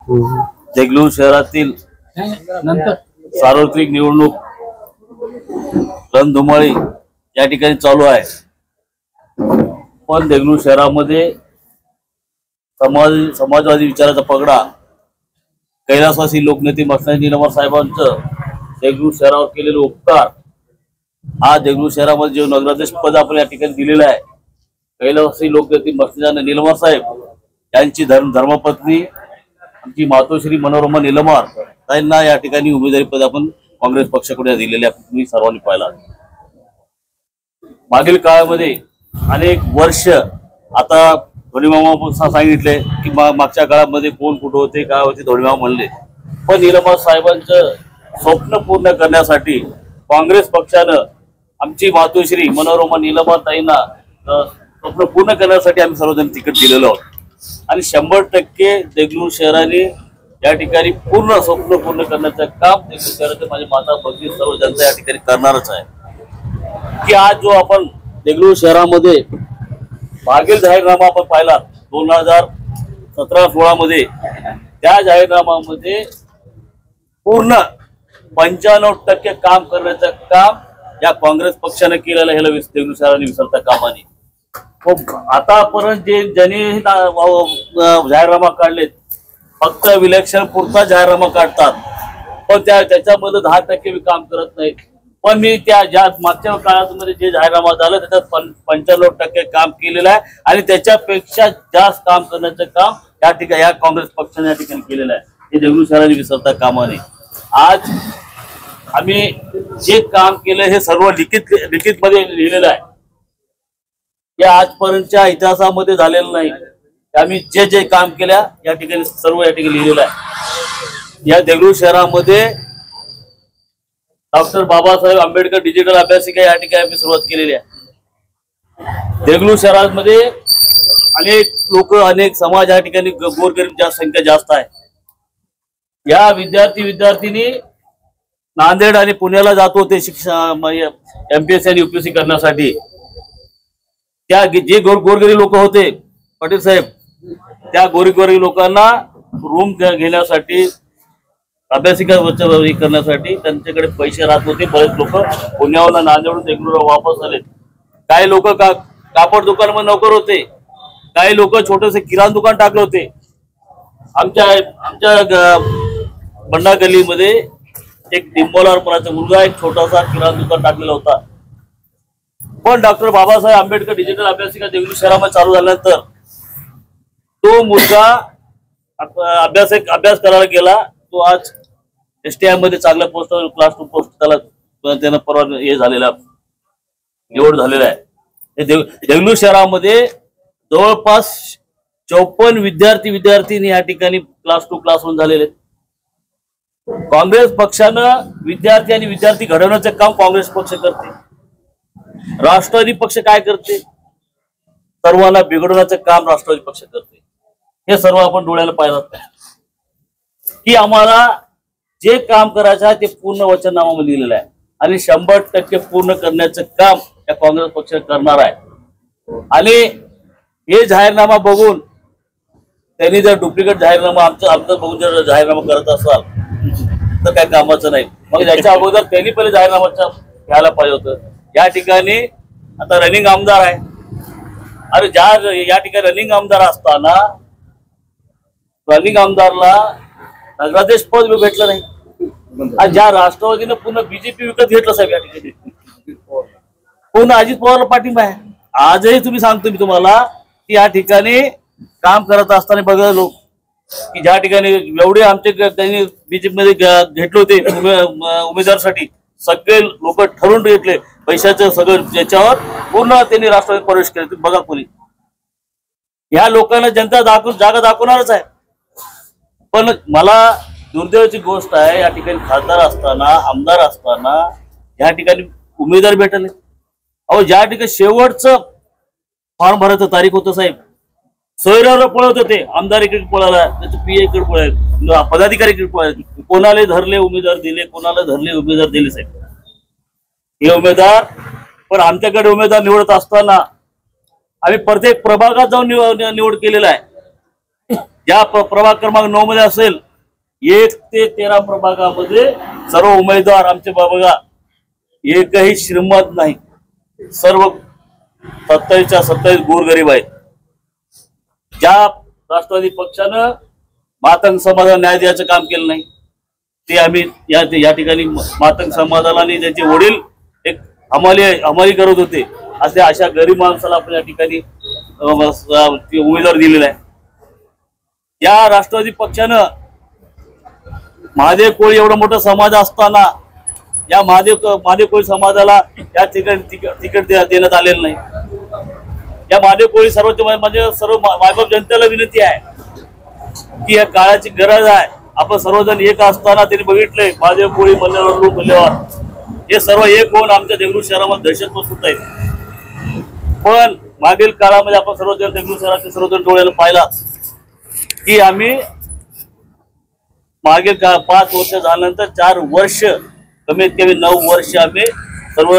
देगलूर शहरातील सार्वत्रिक निवडणूक रणधुमाळी या ठिकाणी चालू आहे। पण देगलूर शहरामध्ये समाजवादी विचाराचा पगडा कैलासवासी लोकनेते मस्तानी नीलमर साहेबांचं देगलूर शहरावर केलेले उपकार हा देगलूर शहरामध्ये जे नगराध्यक्ष पद आपण या ठिकाणी दिलेलं आहे, कैलासवासी लोकनेते मस्तानी नीलमर साहेब यांची धर्मपत्नी आमची मातोश्री मनोरमा नीलमर त्यांना या ठिकाणी उमेदवारी पद आपण काँग्रेस पक्षाकडे दिलेले आहे। तुम्ही सर्वांनी पाहिला मागील काळामध्ये अनेक वर्ष आता धोणीमामा सांगितले की मागच्या काळामध्ये कोण कुठे होते काय होते धोणीमामा म्हणले, पण नीलमर साहेबांचं स्वप्न पूर्ण करण्यासाठी काँग्रेस पक्षानं आमची मातोश्री मनोरमा नीलमर ताईंना स्वप्न पूर्ण करण्यासाठी आम्ही सर्वजण तिकीट दिलेलो आहोत आणि 100% देगलूर शहराने या ठिकाणी पूर्ण स्वप्न पूर्ण करण्याचं काम देगलूर शहराचे माझे माता भगिनी सर्व जनता या ठिकाणी करणारच आहे। की आज जो आपण देगलूर शहरामध्ये मागील जाहीरनामा आपण पाहिला 2017-16 मध्ये, त्या जाहीरनाम्यामध्ये पूर्ण 95% काम करण्याचं काम या काँग्रेस पक्षाने केलेलं हे देगलूर शहराने विसरता कामा नये। आतापर्यंत ज्यांनी जाहीरनामा काढले फक्त विलक्षण पुरता जाहीरनामा काढतात, पण त्याच्यामध्ये 10% काम करत नाहीत। पण मी त्या ज्या मागच्या काळामध्ये जे जाहीरनामा झालं त्याच्यात 95% काम केलेलं आहे आणि त्याच्यापेक्षा जास्त काम करण्याचं काम या ठिकाणी या काँग्रेस पक्षाने या ठिकाणी केलेलं आहे। हे देगलूर शहराने विसरता कामा नये। आज आम्ही जे काम केलं हे सर्व लिखित मध्ये लिहिलेलं आहे। या आजपर्यंतच्या इतिहासामध्ये झालेलं नाही। आम्ही जे जे काम केल्या या ठिकाणी सर्व या ठिकाणी लिहिलेलं आहे। या देगलूर शहरामध्ये डॉक्टर बाबासाहेब आंबेडकर डिजिटल अभ्यासिका या ठिकाणी आम्ही सुरुवात केलेली आहे। देगलूर शहरामध्ये अनेक लोक अनेक समाज या ठिकाणी गोरगरीब संख्या जास्त आहे। या विद्यार्थी नांदेड आणि पुण्याला जात होते शिक्षण MPSC आणि UPSC करण्यासाठी। त्या जे गोरगरीब लोक होते पाटील साहेब, त्या गोरगरीब लोकांना रूम घेण्यासाठी अभ्यासिका करण्यासाठी त्यांच्याकडे पैसे राहत होते। बरेच लोक पुण्यावरून नांदेडून देगलूरला वापस आले। काही लोक कापड दुकानामध्ये नोकर होते, काही लोक छोटेसे किराणा दुकान टाकले होते। आमच्या बंडा गल्लीमध्ये एक डिंबोलारपणाचा मुलगा एक छोटासा किराणा दुकान टाकलेला होता। पण डॉक्टर बाबासाहेब आंबेडकर डिजिटल अभ्यासिका देगलूर शहरामध्ये चालू झाल्यानंतर तो मुलगा अभ्यास करायला गेला। तो आज STI मध्ये चांगल्या पोस्ट क्लास 2 पोस्ट त्याला परवा हे झालेला निवड झालेला आहे। देगलूर शहरामध्ये जवळपास 54 विद्यार्थी या ठिकाणी क्लास 2 क्लास 1 झालेले। काँग्रेस पक्षानं विद्यार्थी आणि विद्यार्थी घडवण्याचं काम काँग्रेस पक्ष करते। राष्ट्रवादी पक्ष काय करते? सर्वांना बिघडवण्याचं काम राष्ट्रवादी पक्ष करते। हे सर्व आपण डोळ्याला पाहिलं की आम्हाला जे काम करायचं आहे ते पूर्ण वचननामामध्ये लिहिलेलं आहे आणि 100% पूर्ण करण्याचं काम या काँग्रेस पक्ष करणार आहे। आणि हे जाहीरनामा बघून त्यांनी जर डुप्लिकेट जाहीरनामा आमचं बघून जर जाहीरनामा करत असाल तर काय कामाचं नाही। मग याच्या अगोदर त्यांनी पहिले जाहीरनामा घ्यायला पाहिजे होतं। या ठिकाणी आता रनिंग आमदार आहे। अरे या ठिकाणी रनिंग आमदार असताना रनिंग आमदारला नगराध्यक्ष पद भेटलं नाही। ज्या राष्ट्रवादीनं पूर्ण BJP विकत घेतलं साहेब, या ठिकाणी पूर्ण अजित पवारला पाठिंबा आहे। आजही सांगतो मी तुम्हाला की या ठिकाणी काम करत असताना बघा लोक की ज्या ठिकाणी एवढे आमचे त्यांनी BJP मध्ये घेतले होते उमेदवारासाठी, सगळे लोक ठरवून घेतले पैशाचं सगळं ज्याच्यावर पूर्ण त्यांनी राष्ट्रवादीत प्रवेश केले। बघा कोणी ह्या लोकांना जनता जागा दाखवणारच आहे। पण मला दुर्दैवाची गोष्ट आहे या ठिकाणी खासदार असताना आमदार असताना या ठिकाणी उमेदवार भेटले। ज्या ठिकाणी शेवटचं फॉर्म भरायचं तारीख होतं साहेब, सोयऱ्यावर पळत होते। आमदार इकडे पळाला, त्याचे PA इकडे पळाले, पदाधिकारी इकडे पळाले, कोणाला धरले उमेदवार दिले, कोणाला धरले उमेदवार दिले साहेब। हे उमेदवार पण आमच्याकडे उमेदवार निवडत असताना आम्ही प्रत्येक प्रभागात जाऊन निवड केलेला आहे। ज्या प्रभाग क्रमांक 9 मध्ये असेल 1 ते 13 प्रभागामध्ये सर्व उमेदवार आमचे बघा एकही श्रीमंत नाही, सर्व 27च्या 27 गोरगरीब आहेत. ज्या राष्ट्रवादी पक्षानं मातंग समाजाला न्याय द्यायचं काम केलं नाही ते आम्ही या ठिकाणी मातंग समाजाला आणि त्यांचे वडील एक हमाली करत होते, अशा गरीब माणसाला आपण या ठिकाणी उमेदवार दिलेला आहे. या राष्ट्रवादी पक्षानं महादेव कोळी एवढा मोठा समाज असताना या महादेव कोळी समाजाला या ठिकाणी तिकीट देण्यात आलेलं नाही. या महादेव कोळी सर्वोच्च म्हणजे सर्व मायबाप जनतेला विनंती आहे की या काळाची गरज आहे. आपण सर्वजण एक असताना त्यांनी बघितलंय महादेव कोळी मल्ल्यावर हे सर्व एक होऊन आमच्या देगलूर शहरामध्ये दहशत पसरत आहेत. पण मागील काळामध्ये आपण सर्वजण देगलूर शहराचे सर्वजण डोळ्याला पाहिला की आम्ही मागील 5 वर्ष झाल्यानंतर 4 वर्ष कमीत कमी 9 वर्ष आम्ही सर्व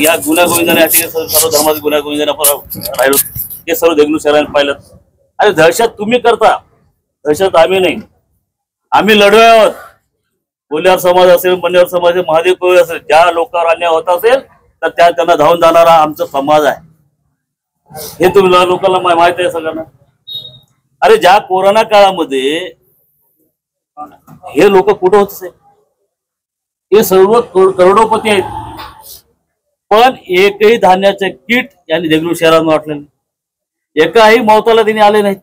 या गुन्हेगारी सर्व धर्माचे गुन्हेगारी राहिलो ते सर्व देगलूर शहराने पाहिलं. आणि दहशत तुम्ही करता, दहशत आम्ही नाही. आम्ही लढवय आहोत. कोल्यार समाज असेल, मन्यावर समाज असेल, महादेव कोळी असेल, ज्या लोकांवर अन्याय होत असेल तर त्यांना धावून जाणारा आमचा समाज आहे. हे तुम्ही लोकांना माहित आहे सगळ्यांना. अरे ज्या कोरोना काळामध्ये हे लोक कुठं होत असेल, हे सर्व करोडोपती आहेत, पण एकही धान्याचे किट यांनी देगलूर शहरात वाटलेलं, एकाही मौताला त्यांनी आले नाहीत.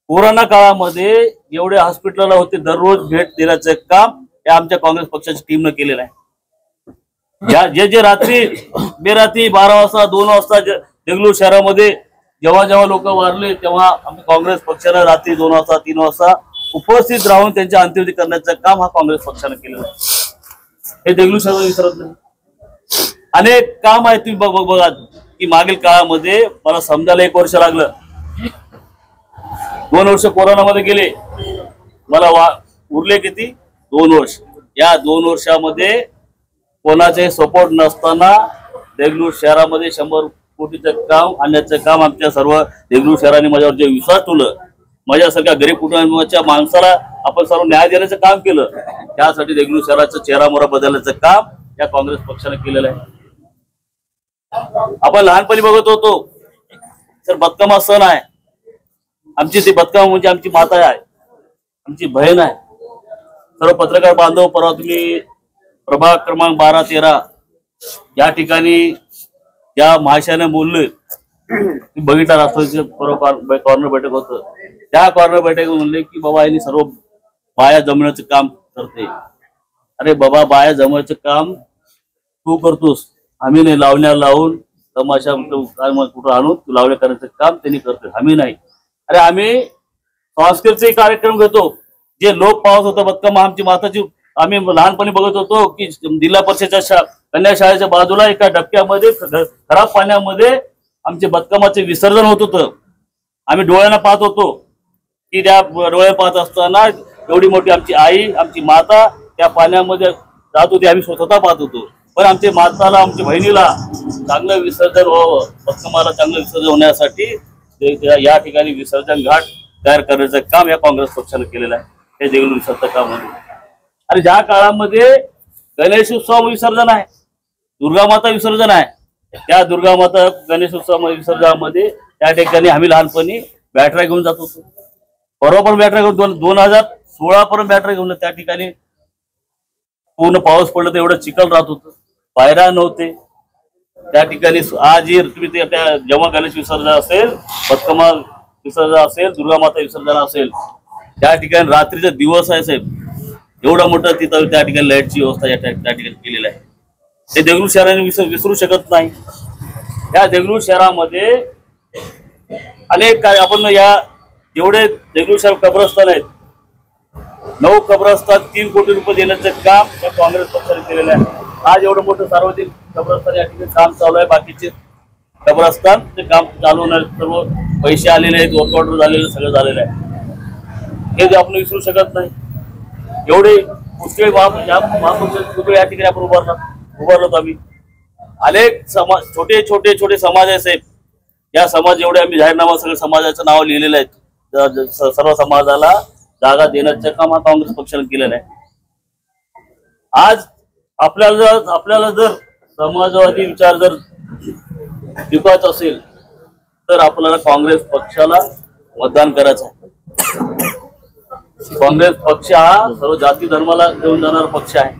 कोरोना काळामध्ये एवढे हॉस्पिटलला होते, दररोज भेट देण्याचं काम या आमच्या काँग्रेस पक्षाच्या टीमनं केलेलं आहे. जे रात्री बेरात्री 12 वाजता 2 वाजता देगलूर शहरामध्ये जेव्हा लोक वारले तेव्हा आम्ही काँग्रेस पक्षानं रात्री 2 वाजता 3 वाजता उपस्थित राहून त्यांच्या अंत्यविधी करण्याचं काम हा काँग्रेस पक्षानं केलेलं आहे. हे देगलूर शहर विसरत नाही. अनेक काम आहे. तुम्ही बघा की मागील काळामध्ये मला समजायला 1 वर्ष लागलं. 2 वर्ष कोरोनामध्ये गेले, मला उरले किती 2 वर्ष. या 2 वर्षामध्ये कोणाचे सपोर्ट नसताना देगलूर शहरामध्ये 100 कोटीचं काम आणण्याचं काम आमच्या सर्व देगलूर शहराने माझ्यावर जे विश्वास ठेवलं, माझ्यासारख्या गरीब कुटुंबाच्या माणसाला आपण सर्व न्याय देण्याचं काम केलं, त्यासाठी देगलूर शहराचं चेहरा मोहरा बदलण्याचं काम या काँग्रेस पक्षाने केलेलं आहे. आपण लहानपणी बघत होतो सर बदकामा सण आहे, आमची ती बदकामा म्हणजे आमची माता आहे, आमची बहीण आहे. सर्व पत्रकार बांधव, परवा तुम्ही प्रभाग क्रमांक 12-13 या ठिकाणी ज्या महाशयाने बोलले बघितला, राष्ट्रवादीचे कॉर्नर बैठक होतं, त्या कॉर्नर बैठक म्हणले की बाबा यांनी सर्व बाया जमण्याचं काम करते. अरे बाबा, बाया जमवायचं काम तू करतोस, आम्ही नाही. लावण्या लावून तमाशा कुठं आणून तू लावण्या करायचं काम त्यांनी करतोय, आम्ही नाही. अरे आम्ही सांस्कृतिक कार्यक्रम घेतो. जे लोक पावत होतं बदकामा आमची माताची, आम्ही लहानपणी बघत होतो की जिल्हा परिषदेच्या कन्या शाळेच्या बाजूला एका डबक्यामध्ये खराब पाण्यामध्ये आमचे बदकामाचे विसर्जन होत होतं. आम्ही डोळ्यांना पाहत होतो की त्या डोळ्या पाहत असताना एवढी मोठी आमची आई, आमची माता त्या पाण्यामध्ये जात होती, आम्ही स्वतः पाहत होतो. पण आमच्या माताला, आमच्या बहिणीला चांगलं विसर्जन व्हावं, बदकामाला चांगलं विसर्जन होण्यासाठी या ठिकाणी विसर्जन घाट तयार करण्याचं काम या काँग्रेस पक्षाने केलेलं आहे. हे देगलूर विसर्जन काम. आणि ज्या काळामध्ये गणेशोत्सव विसर्जन आहे, दुर्गामाता विसर्जन आहे, त्या दुर्गामाता गणेशोत्सव विसर्जनामध्ये त्या ठिकाणी आम्ही लहानपणी बॅटऱ्या घेऊन जात होतो. बरोबर बॅटऱ्या घेऊन 2016 पर्यंत बॅटऱ्या घेऊन त्या ठिकाणी पूर्ण पाऊस पडला तर एवढं चिखल राहत होतं, पायऱ्या नव्हते त्या ठिकाणी. आजही तुम्ही त्या जेव्हा गणेश विसर्जन असेल, बदकामा विसर्जन असेल, दुर्गामाता विसर्जन असेल, त्या ठिकाणी रात्रीचा दिवस आहे साहेब, एवढा मोठा तिथं त्या ठिकाणी लाईटची व्यवस्था त्या ठिकाणी केलेली आहे. हे देगलूर शहराने विसरू शकत नाही. या देगलूर शहरामध्ये अनेक काय आपण या जेवढे देगलूर शहर कब्रस्तान आहेत, 9 कब्रस्तान 3 कोटी रुपये देण्याचं काम या काँग्रेस पक्षाने केलेलं आहे. आज एवढं मोठं सार्वजनिक कब्रस्तान या ठिकाणी काम चालू आहे. बाकीचे कब्रस्तान ते काम चालू होणार, सर्व पैसे आलेले आहेत, वर्क ऑर्डर झालेलं सगळं झालेलं आहे. हे आपण विसरू शकत नाही. एवढे पुष्कळ पुतळे या ठिकाणी आपण उभारलो आम्ही. अनेक समाज, छोटे समाज आहे साहेब. या समाज एवढे आम्ही जाहीरनामा सगळं समाजाचं नाव लिहिलेलं आहे. सर्व समाजाला जागा देण्याचं काम काँग्रेस पक्षाने केलेलं आहे. आज आपल्याला जर समाजवादी विचार जर टिकवायचा असेल तर आपल्याला काँग्रेस पक्षाला मतदान करायचं आहे. काँग्रेस पक्ष हा सर्व जाती धर्माला घेऊन जाणारा पक्ष आहे.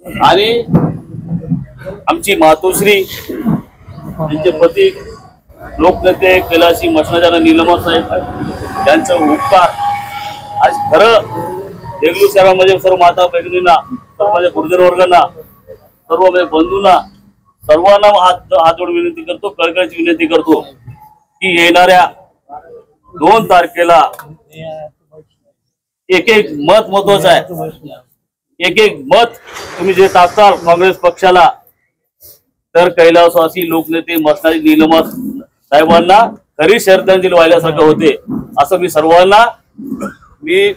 आणि आमची मातोश्री त्यांचे पती लोकनेते कैलासी मसनाजाना नीलम साहेब यांचं उपकार आज खरं देगलूर शहरामध्ये सर्व माता बहिणींना, सर्व माझ्या गुरुजन वर्गांना, सर्व माझ्या बंधूंना, सर्वांना हात जोडून विनंती करतो, कळकळीची विनंती करतो की येणाऱ्या 2 तारखेला एक मत महत्वाचं आहे. एक मत तुम्ही जे टाकताल काँग्रेस पक्षाला तर कैलासवासी लोकनेते मसनाजी नीलम साहेबांना खरी श्रद्धांजली वाहिल्यासारखं होते. असं मी सर्वांना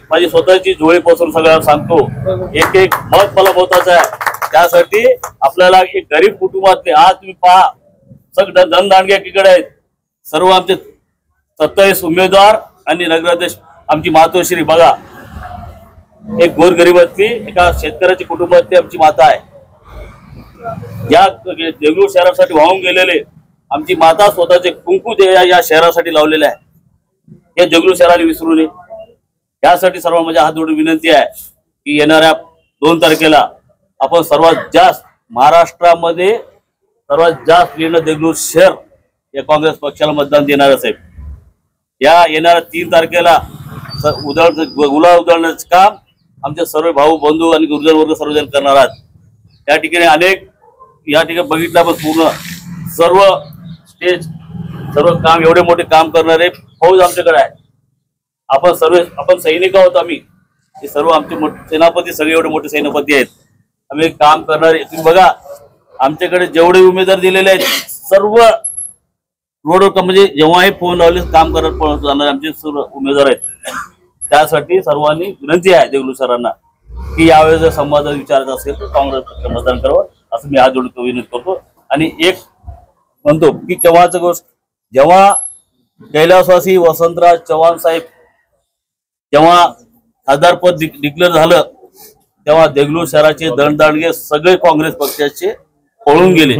माझी स्वतःची जोळी पसरून सगळ्यांना सांगतो. एक मत मला महत्वाचं आहे. त्यासाठी आपल्याला एक गरीब कुटुंबातले आज तुम्ही पहा सगळं धनदांडगे एकीकडे आहेत. सर्व आमचे 27 उमेदवार आणि नगराध्यक्ष आमची मातोश्री बघा, एक गोरगरिबातली एका शेतकऱ्याची कुटुंबातली आमची माता आहे. या देगलूर शहरासाठी वाहून गेलेले आमची माता स्वतःचे कुंकू या शहरासाठी लावलेले आहे. हे देगलूर शहराला विसरू नये. यासाठी सर्व माझ्या हात जोडून विनंती आहे की येणाऱ्या 2 तारखेला आपण सर्वात जास्त महाराष्ट्रामध्ये सर्वात जास्त लीड देगलूर शहर या काँग्रेस पक्षाला मतदान देणार असेल. या येणाऱ्या 3 तारखेला गुलाल उधळण्याचं काम आमचे सर्व भाऊ बंधू आणि गुरुजन वर्ग सर्वजण करणार आहेत. या ठिकाणी बघितलं आपण पूर्ण सर्व स्टेज सर्व काम एवढे मोठे काम करणारे फौज आमच्याकडे आहे. आपण सैनिक आहोत. आम्ही हे सर्व आमचे सेनापती सगळे एवढे मोठे सेनापती आहेत. आम्ही काम करणारे तुम्ही बघा आमच्याकडे जेवढे उमेदवार दिलेले आहेत सर्व रोड म्हणजे जेव्हाही फोन लावले काम करत जाणारे आमचे सर्व उमेदवार आहेत. त्यासाठी सर्वांनी विनंती आहे देगलूर शहरांना की यावेळेस जर समाजात विचारायचं असेल तर काँग्रेस पक्ष मतदान करावं असं मी हात जोडून विनंती करतो. आणि एक म्हणतो की केव्हाचं गोष्ट जेव्हा कैलासवासी वसंतराव चव्हाण साहेब जेव्हा खासदारपद डिक्लेअर झालं तेव्हा देगलूर शहराचे दणदांडगे सगळे काँग्रेस पक्षाचे पळून गेले.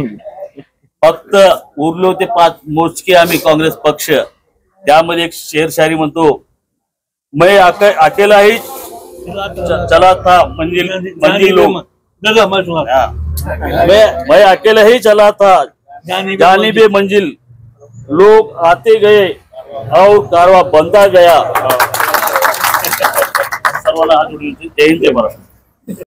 फक्त उरले होते 5 मोजके आम्ही काँग्रेस पक्ष. त्यामध्ये एक शेरशायरी म्हणतो, मैं अकेला ही चला था मंजिल लोग, मैं अकेला ही चला था जानिबे मंजिल, लोग आते गए और कारवा बनता गया. सर्वांना हात जोडून जय हिंद जय महाराष्ट्र.